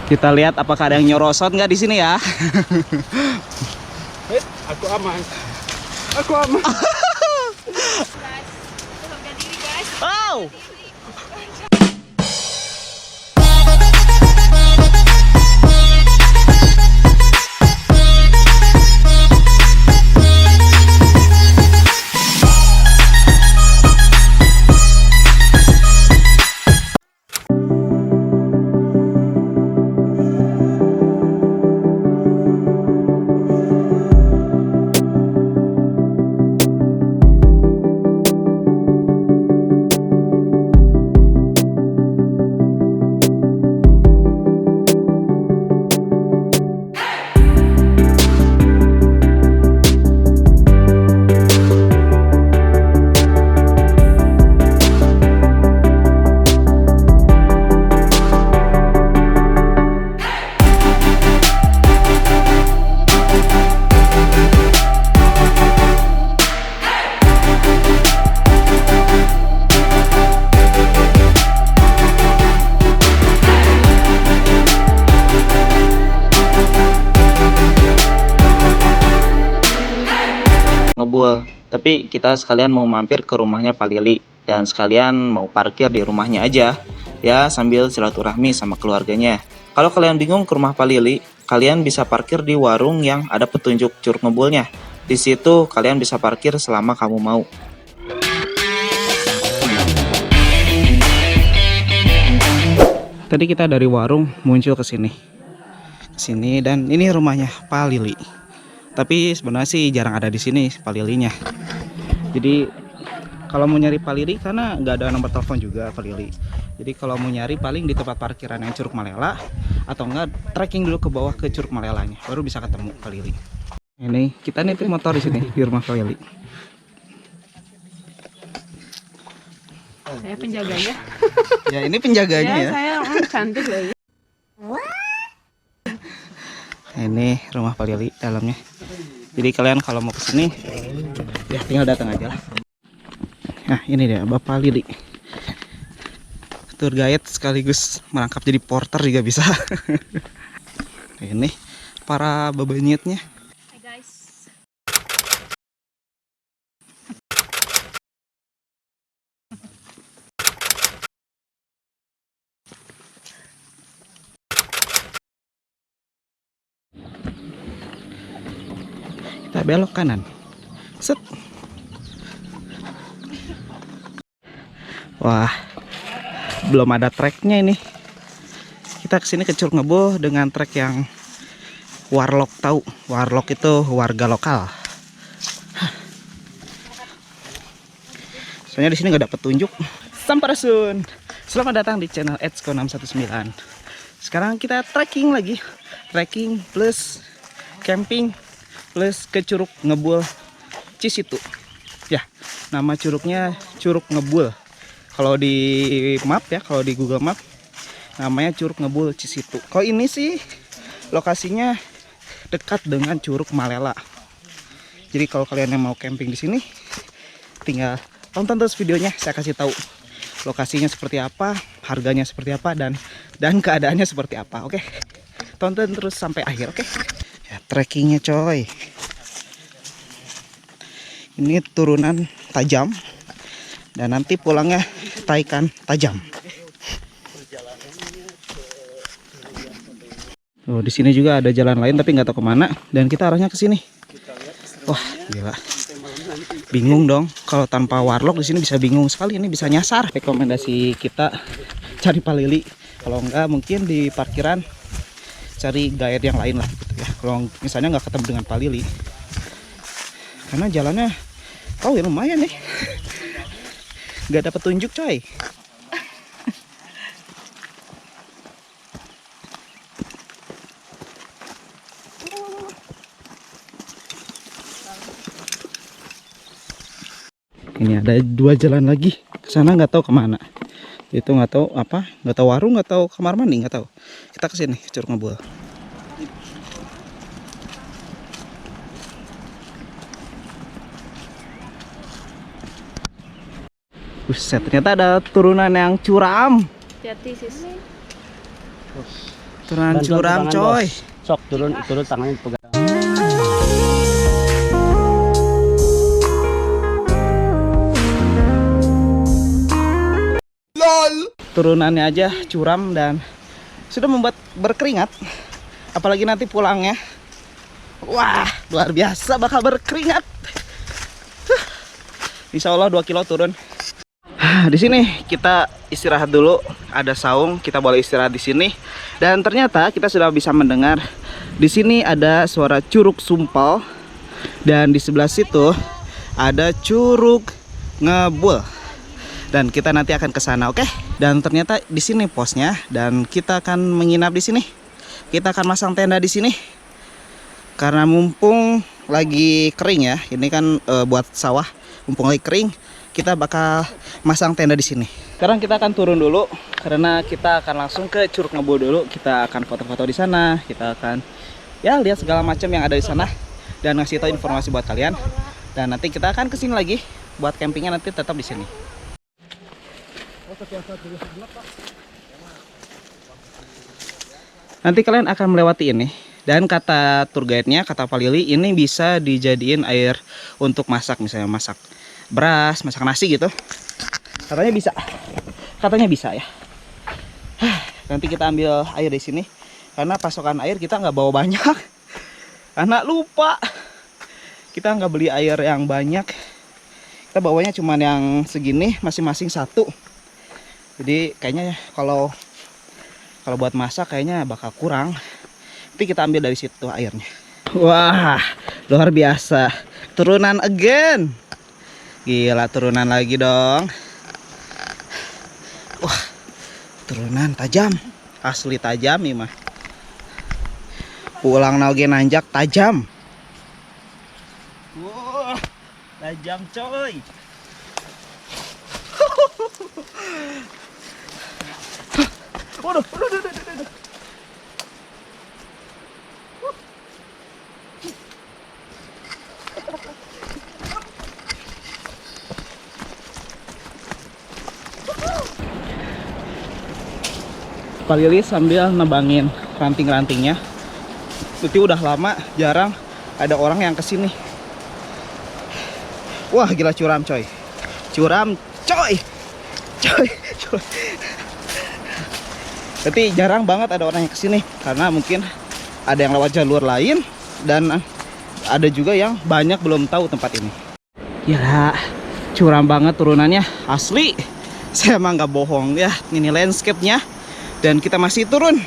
Kita lihat apakah ada yang nyorosot nggak di sini ya. Aku aman. Aku aman. Oh. Ngebul, tapi kita sekalian mau mampir ke rumahnya Pak Lili dan sekalian mau parkir di rumahnya aja ya sambil silaturahmi sama keluarganya. Kalau kalian bingung ke rumah Pak Lili, kalian bisa parkir di warung yang ada petunjuk Curug Ngebulnya. Di situ kalian bisa parkir selama kamu mau. Tadi kita dari warung muncul ke sini. Dan ini rumahnya Pak Lili. Tapi sebenarnya sih jarang ada di sini Pak Lilinya. Jadi kalau mau nyari Pak Lili, karena nggak ada nomor telepon juga Pak Lili. Jadi kalau mau nyari paling di tempat parkiran yang Curug Malela, atau enggak trekking dulu ke bawah ke Curug Malelanya, baru bisa ketemu Pak Lili. Ini kita nitip motor di sini di rumah Pak Lili. Saya penjaganya. Ya ini penjaganya ya. Saya cantik lagi. Ini rumah Pak Lili dalamnya. Jadi kalian kalau mau kesini ya tinggal datang aja lah. Nah ini dia Bapak Lili, tour guide sekaligus merangkap jadi porter juga bisa. Ini para babanyetnya. Hai guys. Kita belok kanan. Set. Wah, belum ada treknya ini. Kita kesini ke Curug Ngebul dengan trek yang warlock, tahu? Warlock itu warga lokal. Soalnya di sini nggak ada petunjuk. Sampurasun. Selamat datang di channel Edsco 619. Sekarang kita trekking lagi. Trekking plus camping plus ke Curug Ngebul Cisitu. Ya, nama curugnya Curug Ngebul. Kalau di map ya, kalau di Google Map namanya Curug Ngebul Cisitu. Kalau ini sih lokasinya dekat dengan Curug Malela. Jadi kalau kalian yang mau camping di sini, tinggal tonton terus videonya. Saya kasih tahu lokasinya seperti apa, harganya seperti apa, dan keadaannya seperti apa. Oke, tonton terus sampai akhir. Oke. Ya, trekkingnya coy. Ini turunan tajam dan nanti pulangnya taikan tajam. Oh, di sini juga ada jalan lain tapi nggak tahu kemana dan kita arahnya ke sini. Wah, gila. Bingung dong kalau tanpa warlock di sini, bisa bingung sekali, ini bisa nyasar. Rekomendasi kita cari Pak Lili. Kalau enggak mungkin di parkiran cari guide yang lain lah gitu ya. Kalau misalnya nggak ketemu dengan Pak Lili. Karena jalannya tahu ya lumayan nih. Nggak ada petunjuk coy. Ini ada dua jalan lagi ke sana, nggak tahu kemana. Itu nggak tahu apa, nggak tahu warung, nggak tahu kamar mandi, nggak tahu. Kita kesini ke Curug Ngebul. Buset, ternyata ada turunan yang curam. Hati-hati sis. Turunan curam coy. Sok turun tangannya pegang. Turunannya aja curam dan sudah membuat berkeringat. Apalagi nanti pulangnya. Wah, luar biasa bakal berkeringat. Insya Allah 2 kilo turun. Di sini kita istirahat dulu. Ada saung, kita boleh istirahat di sini. Dan ternyata kita sudah bisa mendengar di sini ada suara curug Sumpal. Dan di sebelah situ ada curug Ngebul. Dan kita nanti akan ke sana, oke? Dan ternyata di sini posnya dan kita akan menginap di sini. Kita akan masang tenda di sini. Karena mumpung lagi kering ya. Ini kan buat sawah, mumpung lagi kering, kita bakal masang tenda di sini. Sekarang kita akan turun dulu karena kita akan langsung ke Curug Ngebul dulu. Kita akan foto-foto di sana. Kita akan ya lihat segala macam yang ada di sana dan ngasih tahu informasi buat kalian. Dan nanti kita akan kesini lagi buat campingnya, nanti tetap di sini. Nanti kalian akan melewati ini. Dan kata tour guide-nya, kata Pak Lili, ini bisa dijadiin air untuk masak, misalnya masak beras, masak nasi gitu. Katanya bisa. Katanya bisa ya. Nanti kita ambil air di sini karena pasokan air kita nggak bawa banyak. Karena lupa. Kita nggak beli air yang banyak. Kita bawanya cuma yang segini, masing-masing 1. Jadi kayaknya kalau buat masak kayaknya bakal kurang. Nanti kita ambil dari situ airnya. Wah, luar biasa. Turunan again. Gila, turunan lagi dong. Wah, turunan tajam. Asli tajam nih mah. Pulang nauge nanjak tajam. Wah, tajam coy. Waduh. Pak Lili sambil nebangin ranting-rantingnya. Itu udah lama jarang ada orang yang kesini. Wah, gila curam coy. Curam coy. Tapi jarang banget ada orang yang kesini karena mungkin ada yang lewat jalur lain dan ada juga yang banyak belum tahu tempat ini. Ya, curam banget turunannya asli. Saya emang nggak bohong ya. Ini landscape-nya dan kita masih turun.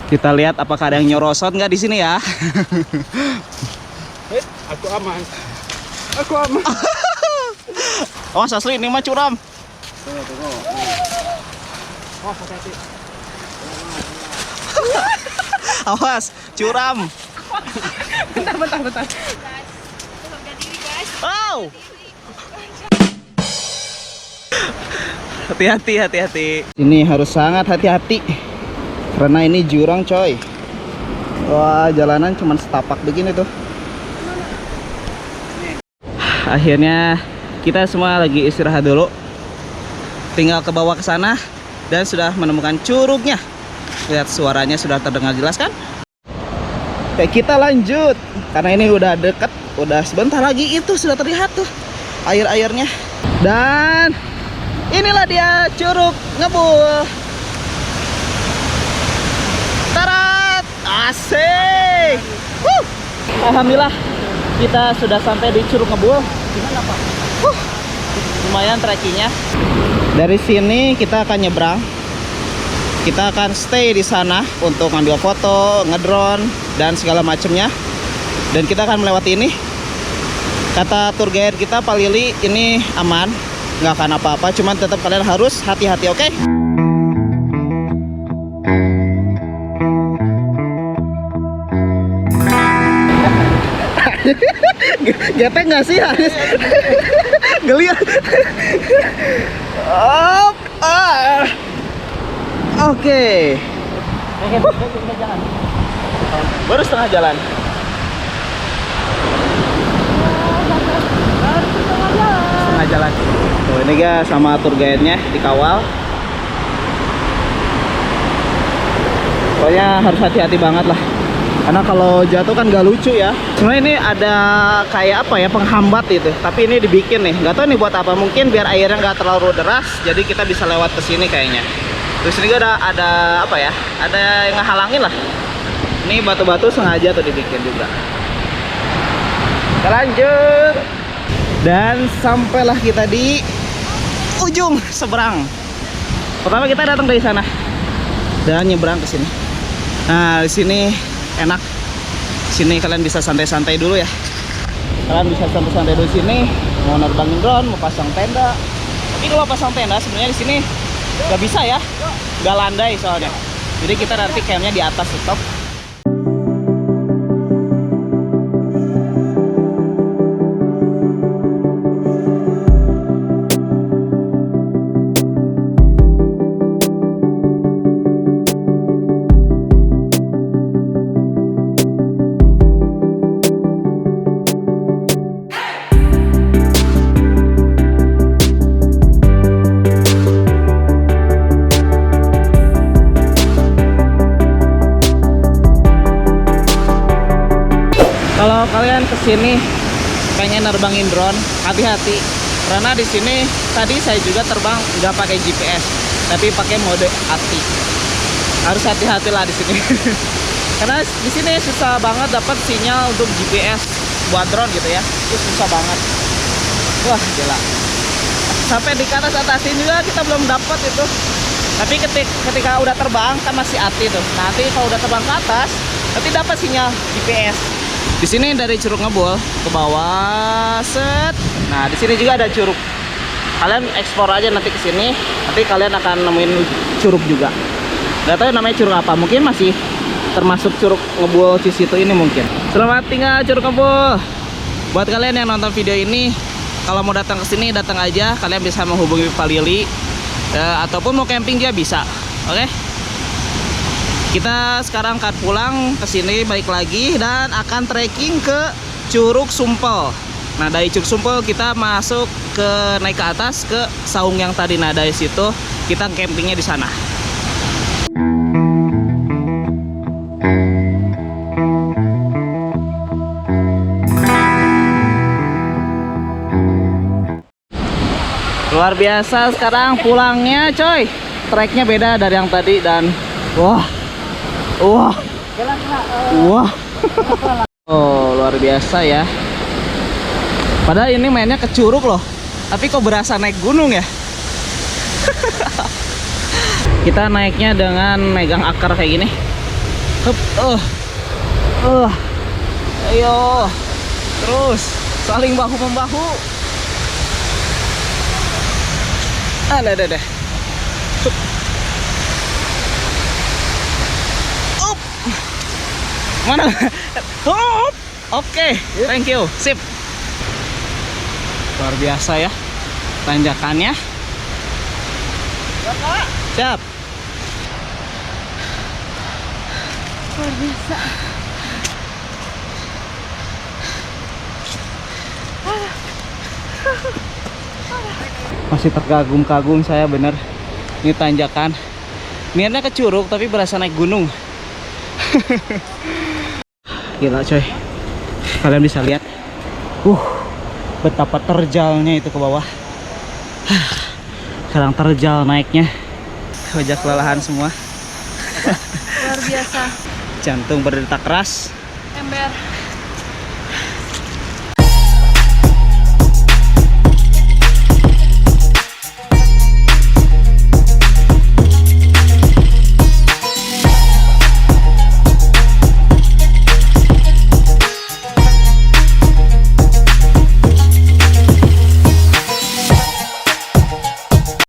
Kita lihat apakah ada yang nyorosot nggak di sini ya. Aku aman. Aku aman. Oh, asli ini mah curam. Tunggu. Oh, hati-hati. Awas, curam. Bentar. Oh. Hati-hati. Ini harus sangat hati-hati. Karena ini jurang coy. Wah, jalanan cuman setapak begini tuh. Akhirnya kita semua lagi istirahat dulu. Tinggal ke bawah ke sana dan sudah menemukan curugnya. Lihat suaranya sudah terdengar jelas kan? Oke, kita lanjut. Karena ini udah deket, udah sebentar lagi itu sudah terlihat tuh air-airnya. Dan inilah dia Curug Ngebul. Tarat, asik. Alhamdulillah kita sudah sampai di Curug Ngebul. Gimana Pak? Lumayan trekkingnya. Dari sini kita akan nyebrang. Kita akan stay di sana untuk ngambil foto, ngedrone dan segala macamnya. Dan kita akan melewati ini. Kata tour guide kita Pak Lili, ini aman, nggak akan apa-apa. Cuman tetap kalian harus hati-hati, oke? Getek nggak sih Haris? Geliat. Oke. Baru setengah jalan. Setengah jalan. Tuh ini guys, sama tour guide-nya dikawal. Pokoknya harus hati-hati banget lah. Karena kalau jatuh kan gak lucu ya. Sebenarnya ini ada kayak apa ya, penghambat itu. Tapi ini dibikin nih. Gak tahu nih buat apa. Mungkin biar airnya gak terlalu deras. Jadi kita bisa lewat ke sini kayaknya. Terus ini juga ada apa ya? Ada yang ngehalangin lah. Ini batu-batu sengaja tuh dibikin juga. Kita lanjut. Dan sampailah kita di ujung seberang. Pertama kita datang dari sana dan nyebrang ke sini. Nah, di sini enak. Sini kalian bisa santai-santai dulu ya. Kalian bisa santai-santai dulu sini. Mau nerbangin drone, mau pasang tenda. Tapi kalau pasang tenda sebenarnya di sini nggak bisa ya. Nggak landai soalnya. Jadi kita nanti campnya di atas tetap. Kalau kalian kesini pengen nerbangin drone, hati-hati karena di sini tadi saya juga terbang nggak pakai GPS, tapi pakai mode ATI. Harus hati-hati lah di sini. Karena di sini susah banget dapat sinyal untuk GPS buat drone gitu ya, itu susah banget. Wah gila. Sampai di atas ini juga kita belum dapat itu. Tapi ketika udah terbang kan masih ATI tuh. Nanti kalau udah terbang ke atas, nanti dapat sinyal GPS. Di sini dari Curug Ngebul ke bawah, set. Nah, di sini juga ada curug. Kalian eksplor aja nanti ke sini, nanti kalian akan nemuin curug juga. Gak tahu namanya curug apa, mungkin masih termasuk Curug Ngebul Cisitu ini mungkin. Selamat tinggal Curug Ngebul. Buat kalian yang nonton video ini, kalau mau datang ke sini datang aja. Kalian bisa menghubungi Pak Lili, ataupun mau camping dia bisa. Oke? Kita sekarang akan pulang ke sini balik lagi dan akan trekking ke Curug Sumpel. Nah, dari Curug Sumpel kita masuk ke naik ke atas ke saung yang tadi. Nah, dari situ kita campingnya di sana. Luar biasa sekarang pulangnya, coy. Treknya beda dari yang tadi dan wah. Wah. Wah. Oh, luar biasa ya. Padahal ini mainnya ke curug loh. Tapi kok berasa naik gunung ya? Kita naiknya dengan megang akar kayak gini. Hup, ayo. Terus saling bahu membahu. Ada. Mana? Oke, thank you. Sip. Luar biasa ya tanjakannya. Siap. Luar biasa. Masih terkagum-kagum saya bener. Ini tanjakan. Niatnya ke curug tapi berasa naik gunung. Gila coy. Kalian bisa lihat. Betapa terjalnya itu ke bawah. Sekarang terjal naiknya. Wajah kelelahan semua. Luar biasa. Jantung berdetak keras. Ember.